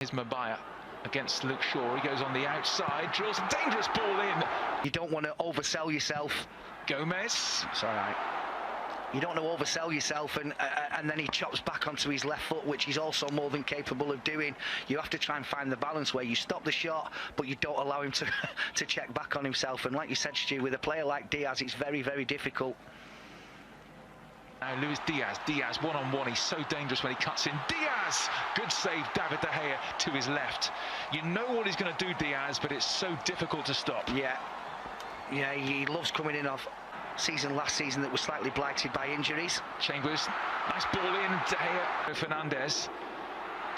Is Mabaya against Luke Shaw. He goes on the outside, drills a dangerous ball in. You don't want to oversell yourself. Gomez. It's all right. You don't want to oversell yourself, and then he chops back onto his left foot, which he's also more than capable of doing. You have to try and find the balance where you stop the shot, but you don't allow him to check back on himself. And like you said, Stu, with a player like Diaz, it's very, very difficult. Now Luis Diaz one-on-one, he's so dangerous when he cuts in. Diaz! Good save, David De Gea to his left. You know what he's going to do, Diaz, but it's so difficult to stop. Yeah, he loves coming in off last season that was slightly blighted by injuries. Chambers, nice ball in, De Gea. Fernandez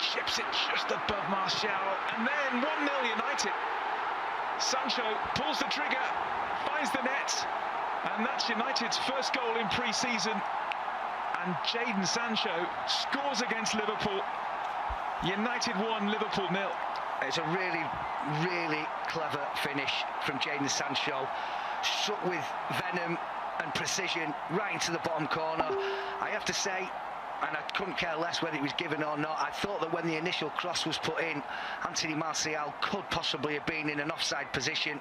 chips it just above Martial, and then 1-0 United. Sancho pulls the trigger, finds the net, and that's United's first goal in pre-season. And Jadon Sancho scores against Liverpool. United 1, Liverpool 0. It's a really, really clever finish from Jadon Sancho. Struck with venom and precision right into the bottom corner. I have to say, and I couldn't care less whether it was given or not, I thought that when the initial cross was put in, Anthony Martial could possibly have been in an offside position.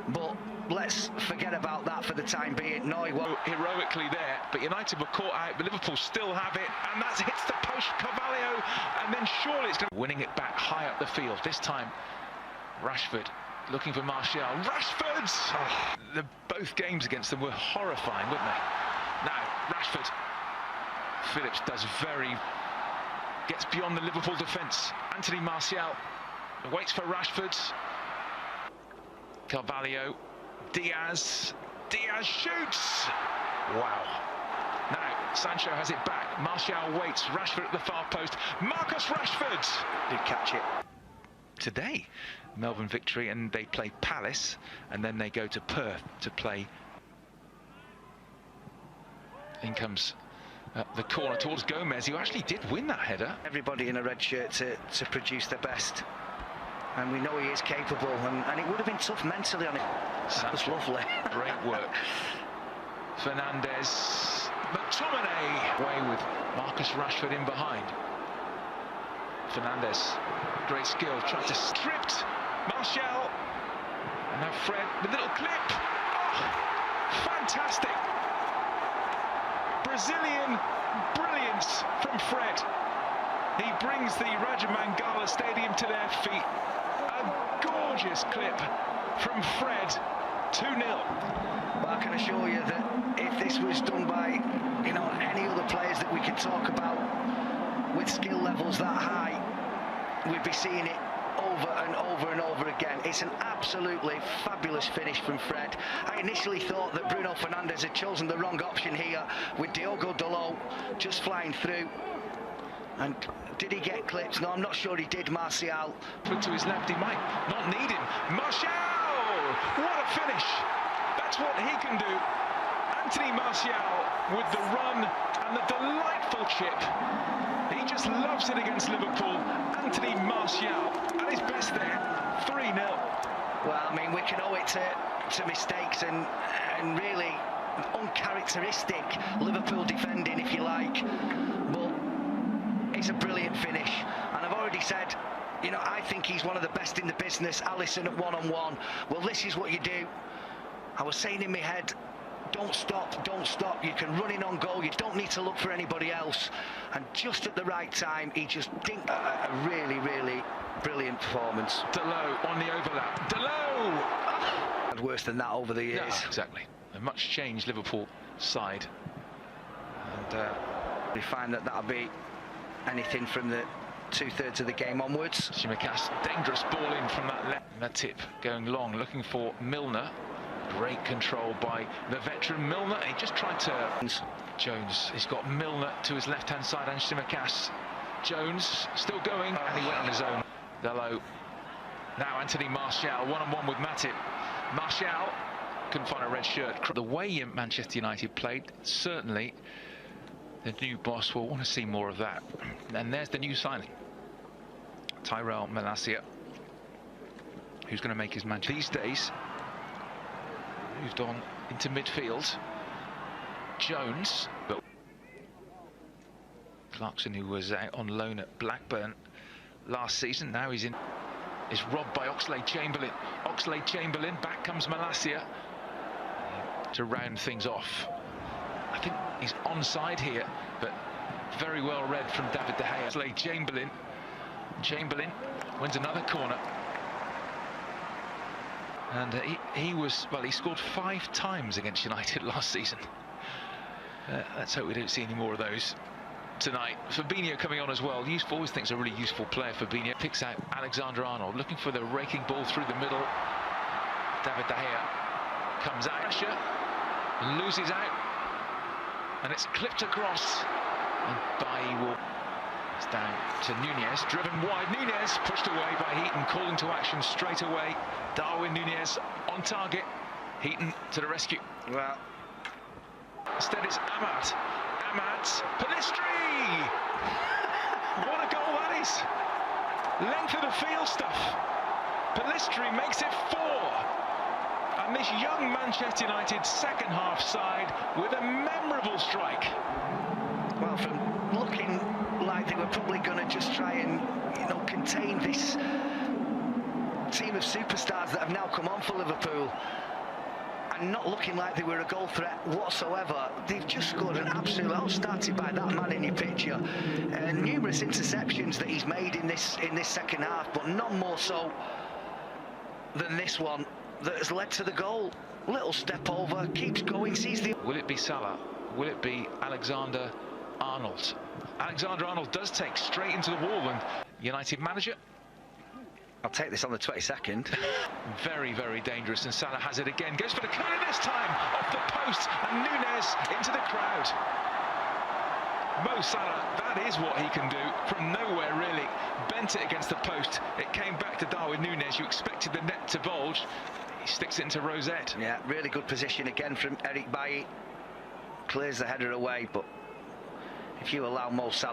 But let's forget about that for the time being. No, he won't. Heroically there, but United were caught out, but Liverpool still have it, and that hits the post, Carvalho, and then surely it's going to... Winning it back high up the field. This time, Rashford looking for Martial. Rashford! Oh, both games against them were horrifying, weren't they? Now, Rashford. Phillips gets beyond the Liverpool defence. Anthony Martial waits for Rashford. Carvalho, Diaz shoots! Wow. Now, Sancho has it back. Martial waits. Rashford at the far post. Marcus Rashford! Did catch it. Today, Melbourne Victory, and they play Palace, and then they go to Perth to play. In comes the corner towards Gomez, who actually did win that header. Everybody in a red shirt to produce their best. And we know he is capable, and it would have been tough mentally on it. That was lovely. Great work. Fernandez, McTominay away with Marcus Rashford in behind. Fernandez, great skill, tried to stripped Martial, and now Fred with a little clip. Oh, fantastic! Brazilian brilliance from Fred. He brings the Rajamangala Stadium to their feet. A gorgeous clip from Fred, 2-0. But I can assure you that if this was done by, any other players that we could talk about with skill levels that high, we'd be seeing it over and over and over again. It's an absolutely fabulous finish from Fred. I initially thought that Bruno Fernandes had chosen the wrong option here with Diogo Dalot just flying through. And did he get clips? No, I'm not sure he did, Martial. Put to his left, he might not need him. Martial! What a finish! That's what he can do. Anthony Martial with the run and the delightful chip. He just loves it against Liverpool. Anthony Martial at his best there, 3-0. Well, I mean, we can owe it to mistakes and really uncharacteristic Liverpool defending, if you like. But it's a brilliant finish, and I've already said, I think he's one of the best in the business. Alisson at one-on-one. Well, this is what you do. I was saying in my head, don't stop. You can run in on goal. You don't need to look for anybody else. And just at the right time, he just dinked a really, really brilliant performance. Dalot on the overlap. Dalot! Had worse than that over the years. No, exactly. A much changed Liverpool side. And we find that'll be anything from the 2/3 of the game onwards. Tsimikas, dangerous ball in from that left. Matip going long, looking for Milner. Great control by the veteran Milner. He just tried to... Jones, he's got Milner to his left-hand side and Tsimikas. Jones still going, and he went on his own. Dalot. Now Anthony Martial, one-on-one with Matip. Martial couldn't find a red shirt. The way Manchester United played, certainly the new boss will want to see more of that. And there's the new signing, Tyrell Malacia, who's going to make his man these days. Moved on into midfield. Jones, but Clarkson, who was out on loan at Blackburn last season. Now he's robbed by Oxlade-Chamberlain. Oxlade-Chamberlain, back comes Malacia to round things off. I think he's onside here, but very well read from David De Gea. Oxlade-Chamberlain. Chamberlain wins another corner. And he scored 5 times against United last season. Let's hope we don't see any more of those tonight. Fabinho coming on as well. Always thinks a really useful player. Fabinho picks out Alexander-Arnold, looking for the raking ball through the middle. David De Gea comes out, pressure, loses out, and it's clipped across. And Bailly will. It's down to Nunez, driven wide. Nunez pushed away by Heaton, calling to action straight away. Darwin Nunez on target. Heaton to the rescue. Well, instead it's Ahmad. Pellistri! What a goal that is! Length of the field stuff. Pellistri makes it 4. And this young Manchester United second half side with a memorable strike. Well, from looking like they were probably going to just try and, contain this team of superstars that have now come on for Liverpool, and not looking like they were a goal threat whatsoever, they've just scored an absolute outstarted by that man in your picture. Numerous interceptions that he's made in this second half, but none more so than this one that has led to the goal. Little step over, keeps going, sees the... Will it be Salah? Will it be Alexander-Arnold? Alexander-Arnold does take straight into the wall, and United manager... I'll take this on the 22nd. Very, very dangerous, and Salah has it again. Goes for the corner this time, off the post, and Nunez into the crowd. Mo Salah, that is what he can do from nowhere, really. Bent it against the post. It came back to Darwin Nunez. You expected the net to bulge. He sticks it into Rosette. Yeah, really good position again from Erik. Clears the header away, but if you allow Mo Salah